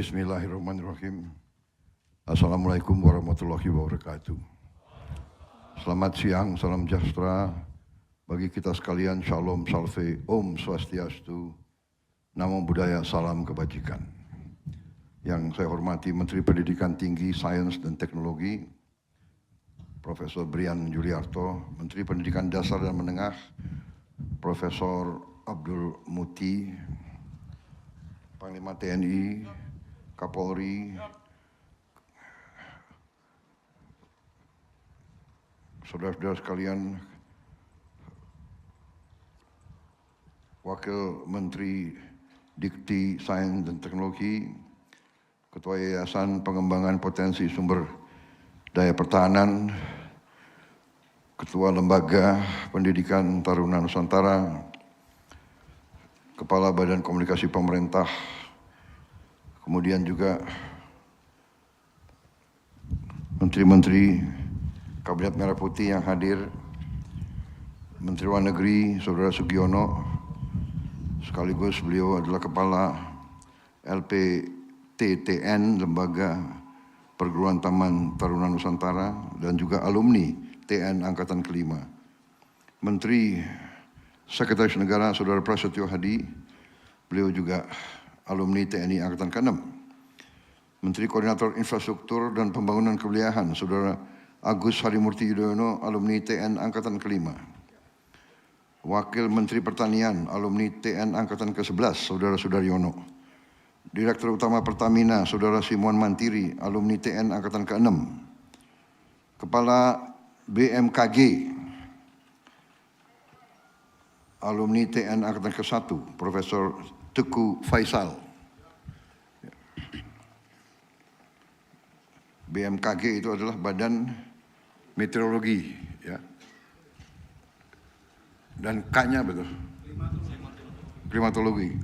Bismillahirrahmanirrahim. Assalamualaikum warahmatullahi wabarakatuh. Selamat siang, salam sejahtera bagi kita sekalian. Shalom, salve, Om Swastiastu, Namo Buddhaya, salam kebajikan. Yang saya hormati Menteri Pendidikan Tinggi, Sains dan Teknologi, Profesor Brian Juliarto, Menteri Pendidikan Dasar dan Menengah, Profesor Abdul Muti, Panglima TNI, Kapolri, saudara-saudara sekalian, Wakil Menteri Dikti, Sains dan Teknologi, Ketua Yayasan Pengembangan Potensi Sumber Daya Pertahanan, Ketua Lembaga Pendidikan Taruna Nusantara, Kepala Badan Komunikasi Pemerintah, kemudian juga menteri-menteri Kabinet Merah Putih yang hadir, Menteri Luar Negeri Saudara Sugiono, sekaligus beliau adalah Kepala LPTTN, Lembaga Perguruan Taman Taruna Nusantara, dan juga alumni TN Angkatan Kelima. Menteri Sekretaris Negara Saudara Prasetyo Hadi, beliau juga alumni TNI Angkatan ke-6. Menteri Koordinator Infrastruktur dan Pembangunan Kewilayahan Saudara Agus Harimurti Yudhoyono, alumni TN Angkatan ke-5. Wakil Menteri Pertanian, alumni TN Angkatan ke-11 Saudara Sudaryono. Direktur Utama Pertamina Saudara Simuan Mantiri, alumni TN Angkatan ke-6. Kepala BMKG, alumni TN Angkatan ke-1, Profesor Teguh Faisal. BMKG itu adalah Badan Meteorologi, ya. Dan K-nya betul. Klimatologi.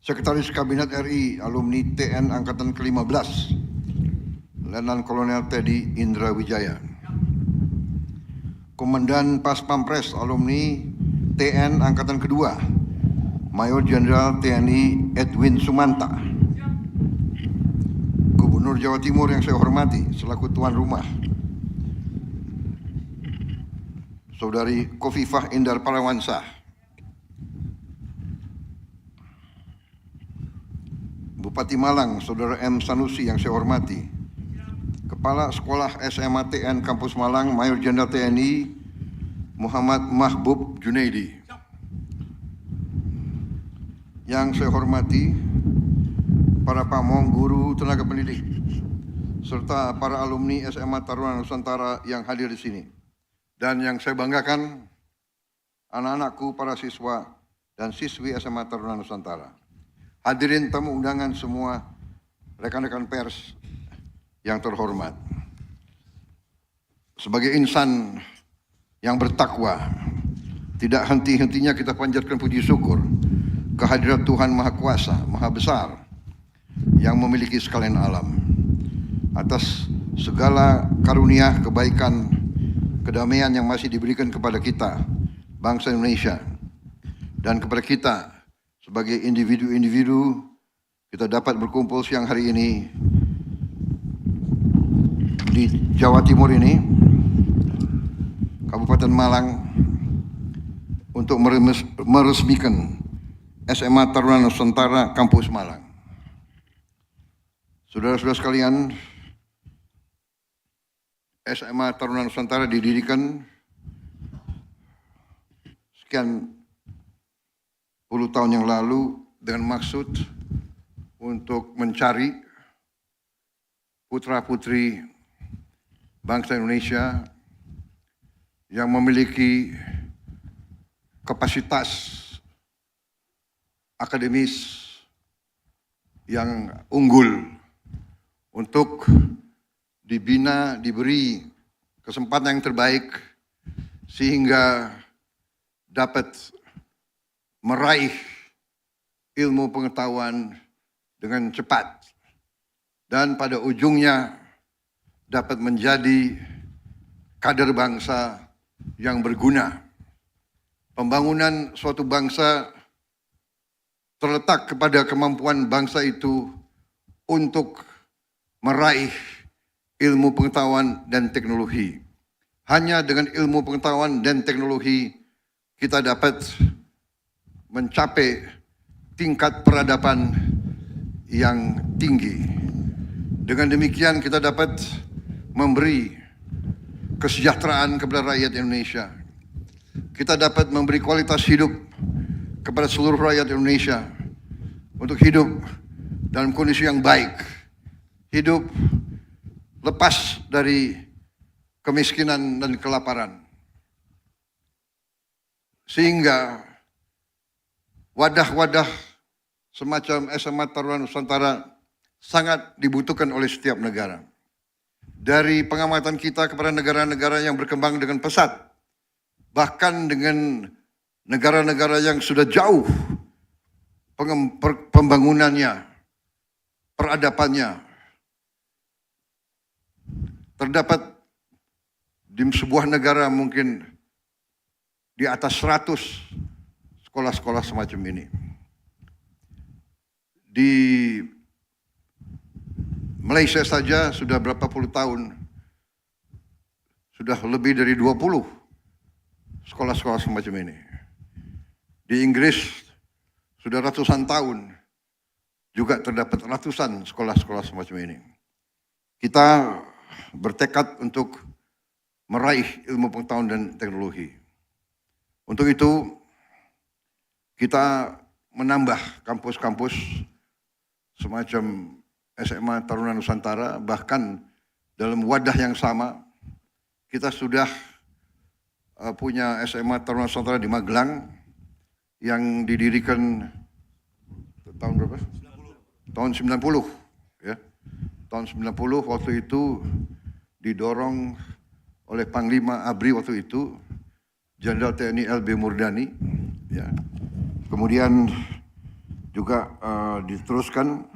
Sekretaris Kabinet RI, alumni TN Angkatan ke-15, Letnan Kolonel Teddy Indra Wijaya. Komandan Pas Pampres, alumni TN Angkatan ke-2, Mayor Jenderal TNI Edwin Sumanta. Gubernur Jawa Timur yang saya hormati selaku tuan rumah, Saudari Kofifah Indar Parawansa. Bupati Malang, Saudara M. Sanusi yang saya hormati. Kepala Sekolah SMA TN Kampus Malang, Mayor Jenderal TNI Muhammad Mahbub Junaidi. Yang saya hormati para pamong, guru, tenaga pendidik, serta para alumni SMA Taruna Nusantara yang hadir di sini. Dan yang saya banggakan, anak-anakku, para siswa dan siswi SMA Taruna Nusantara. Hadirin tamu undangan semua, rekan-rekan pers yang terhormat. Sebagai insan yang bertakwa, tidak henti-hentinya kita panjatkan puji syukur kehadirat Tuhan Maha Kuasa, Maha Besar, yang memiliki sekalian alam, atas segala karunia, kebaikan, kedamaian yang masih diberikan kepada kita, bangsa Indonesia, dan kepada kita sebagai individu-individu. Kita dapat berkumpul siang hari ini di Jawa Timur ini, Kabupaten Malang, untuk meresmikan SMA Taruna Nusantara Kampus Malang. Saudara-saudara sekalian, SMA Taruna Nusantara didirikan sekian puluh tahun yang lalu dengan maksud untuk mencari putra-putri bangsa Indonesia yang memiliki kapasitas akademis yang unggul untuk dibina, diberi kesempatan yang terbaik sehingga dapat meraih ilmu pengetahuan dengan cepat dan pada ujungnya dapat menjadi kader bangsa yang berguna. Pembangunan suatu bangsa terletak kepada kemampuan bangsa itu untuk meraih ilmu pengetahuan dan teknologi. Hanya dengan ilmu pengetahuan dan teknologi kita dapat mencapai tingkat peradaban yang tinggi. Dengan demikian kita dapat memberi kesejahteraan kepada rakyat Indonesia. Kita dapat memberi kualitas hidup kepada seluruh rakyat Indonesia untuk hidup dalam kondisi yang baik, hidup lepas dari kemiskinan dan kelaparan. Sehingga wadah-wadah semacam SMA Taruna Nusantara sangat dibutuhkan oleh setiap negara. Dari pengamatan kita kepada negara-negara yang berkembang dengan pesat, bahkan dengan negara-negara yang sudah jauh pembangunannya, peradabannya, terdapat di sebuah negara mungkin di atas 100 sekolah-sekolah semacam ini. Di Malaysia saja sudah berapa puluh tahun, sudah lebih dari 20 sekolah-sekolah semacam ini. Di Inggris sudah ratusan tahun juga terdapat ratusan sekolah-sekolah semacam ini. Kita bertekad untuk meraih ilmu pengetahuan dan teknologi. Untuk itu kita menambah kampus-kampus semacam SMA Taruna Nusantara, bahkan dalam wadah yang sama kita sudah punya SMA Taruna Nusantara di Magelang yang didirikan tahun berapa? 90. Tahun 90 ya. Tahun 90 waktu itu didorong oleh Panglima ABRI waktu itu, Jenderal TNI LB Murdani ya. Kemudian juga diteruskan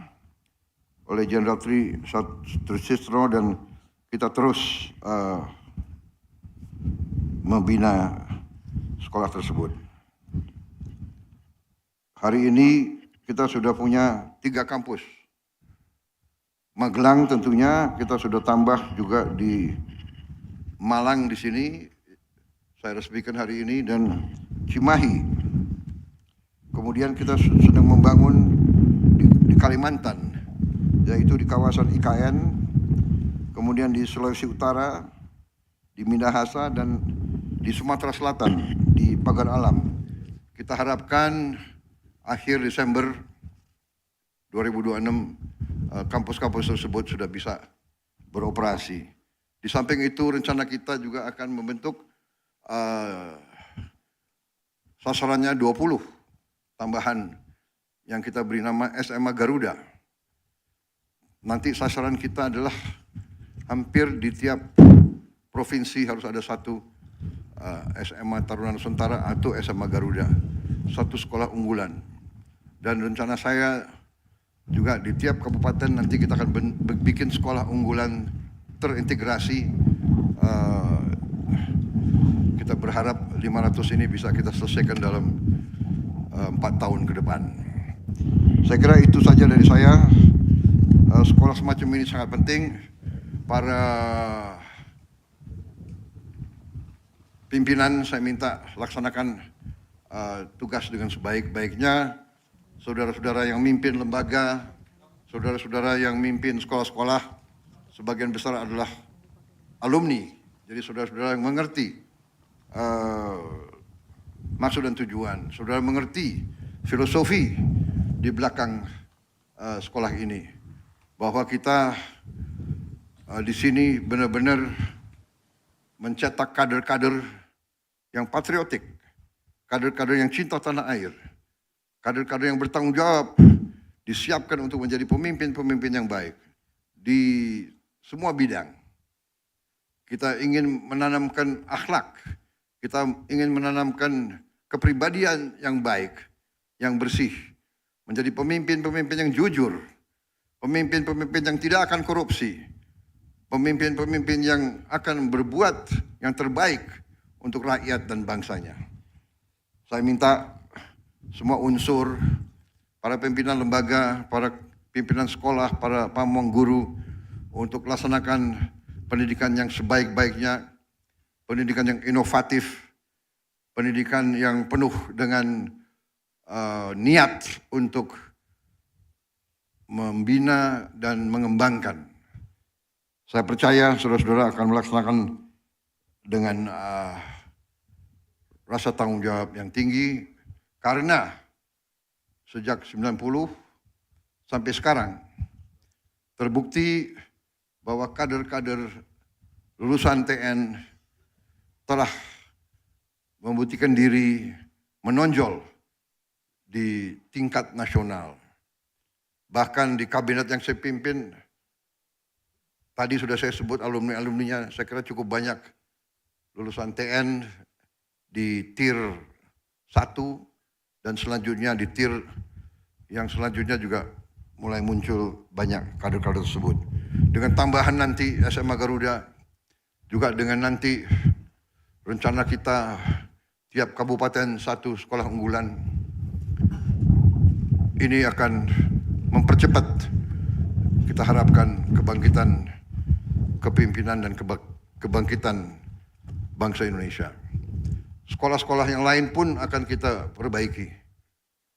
oleh Jenderal Tri Sutrisno dan kita terus membina sekolah tersebut. Hari ini kita sudah punya 3 kampus. Magelang tentunya kita sudah tambah juga di Malang di sini, saya resmikan hari ini, dan Cimahi. Kemudian kita sedang membangun di Kalimantan, yaitu di kawasan IKN, kemudian di Sulawesi Utara, di Minahasa, dan di Sumatera Selatan, di Pagar Alam. Kita harapkan akhir Desember 2026 kampus-kampus tersebut sudah bisa beroperasi. Di samping itu rencana kita juga akan membentuk sasarannya 20 tambahan yang kita beri nama SMA Garuda. Nanti sasaran kita adalah hampir di tiap provinsi harus ada satu SMA Taruna Nusantara atau SMA Garuda, satu sekolah unggulan. Dan rencana saya juga di tiap kabupaten nanti kita akan bikin sekolah unggulan terintegrasi. Kita berharap 500 ini bisa kita selesaikan dalam 4 tahun ke depan. Saya kira itu saja dari saya. Sekolah semacam ini sangat penting. Para pimpinan saya minta laksanakan tugas dengan sebaik-baiknya. Saudara-saudara yang mimpin lembaga, saudara-saudara yang mimpin sekolah-sekolah, sebagian besar adalah alumni. Jadi saudara-saudara yang mengerti maksud dan tujuan, saudara mengerti filosofi di belakang sekolah ini, bahwa kita di sini benar-benar mencetak kader-kader yang patriotik, kader-kader yang cinta tanah air, kader-kader yang bertanggung jawab, disiapkan untuk menjadi pemimpin-pemimpin yang baik di semua bidang. Kita ingin menanamkan akhlak, kita ingin menanamkan kepribadian yang baik, yang bersih, menjadi pemimpin-pemimpin yang jujur, pemimpin-pemimpin yang tidak akan korupsi, pemimpin-pemimpin yang akan berbuat yang terbaik untuk rakyat dan bangsanya. Saya minta semua unsur, para pimpinan lembaga, para pimpinan sekolah, para pamong guru untuk laksanakan pendidikan yang sebaik-baiknya, pendidikan yang inovatif, pendidikan yang penuh dengan niat untuk membina dan mengembangkan. Saya percaya saudara-saudara akan melaksanakan dengan rasa tanggung jawab yang tinggi, karena sejak 90 sampai sekarang terbukti bahwa kader-kader lulusan TN telah membuktikan diri menonjol di tingkat nasional. Bahkan di kabinet yang saya pimpin, tadi sudah saya sebut alumni-alumninya, saya kira cukup banyak lulusan TN di tier 1 dan selanjutnya di tier yang selanjutnya juga mulai muncul banyak kader-kader tersebut. Dengan tambahan nanti SMA Garuda, juga dengan nanti rencana kita tiap kabupaten 1 sekolah unggulan, ini akan mempercepat, kita harapkan, kebangkitan kepimpinan dan kebangkitan bangsa Indonesia. Sekolah-sekolah yang lain pun akan kita perbaiki.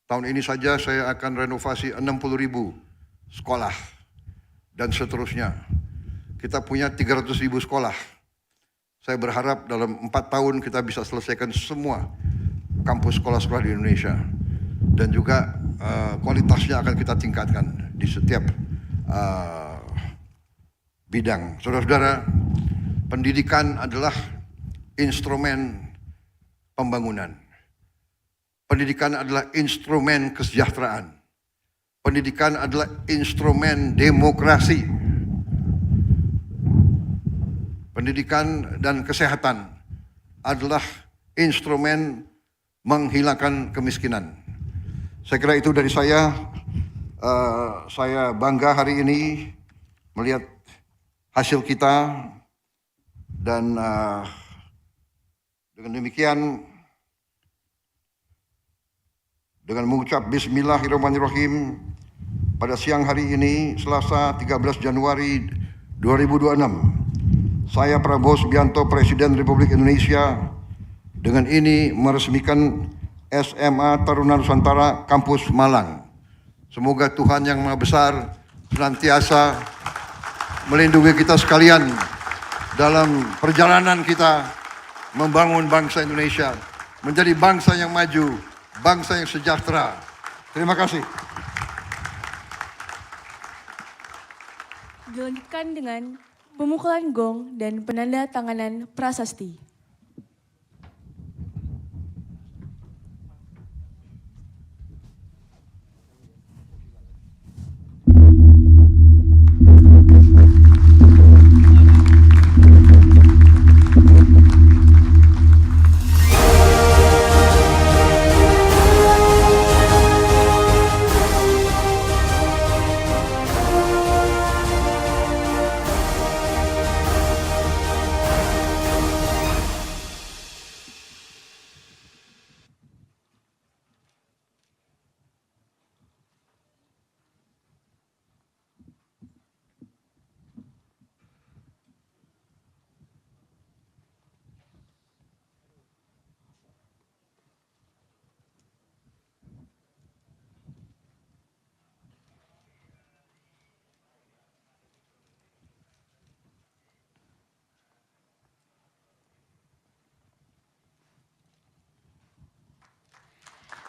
Tahun ini saja saya akan renovasi 60.000 sekolah dan seterusnya. Kita punya 300.000 sekolah. Saya berharap dalam 4 tahun kita bisa selesaikan semua kampus sekolah-sekolah di Indonesia. Dan juga kualitasnya akan kita tingkatkan di setiap bidang. Saudara-saudara, pendidikan adalah instrumen pembangunan. Pendidikan adalah instrumen kesejahteraan. Pendidikan adalah instrumen demokrasi. Pendidikan dan kesehatan adalah instrumen menghilangkan kemiskinan. Saya kira itu dari saya. Saya bangga hari ini melihat hasil kita, dan dengan demikian, dengan mengucap Bismillahirrahmanirrahim, pada siang hari ini, Selasa 13 Januari 2026, saya Prabowo Subianto, Presiden Republik Indonesia, dengan ini meresmikan SMA Taruna Nusantara Kampus Malang. Semoga Tuhan Yang Maha Besar senantiasa melindungi kita sekalian dalam perjalanan kita membangun bangsa Indonesia menjadi bangsa yang maju, bangsa yang sejahtera. Terima kasih. Dilanjutkan dengan pemukulan gong dan penanda tanganan prasasti.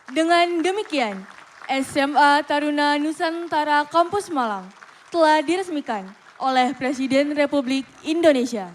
Dengan demikian, SMA Taruna Nusantara Kampus Malang telah diresmikan oleh Presiden Republik Indonesia.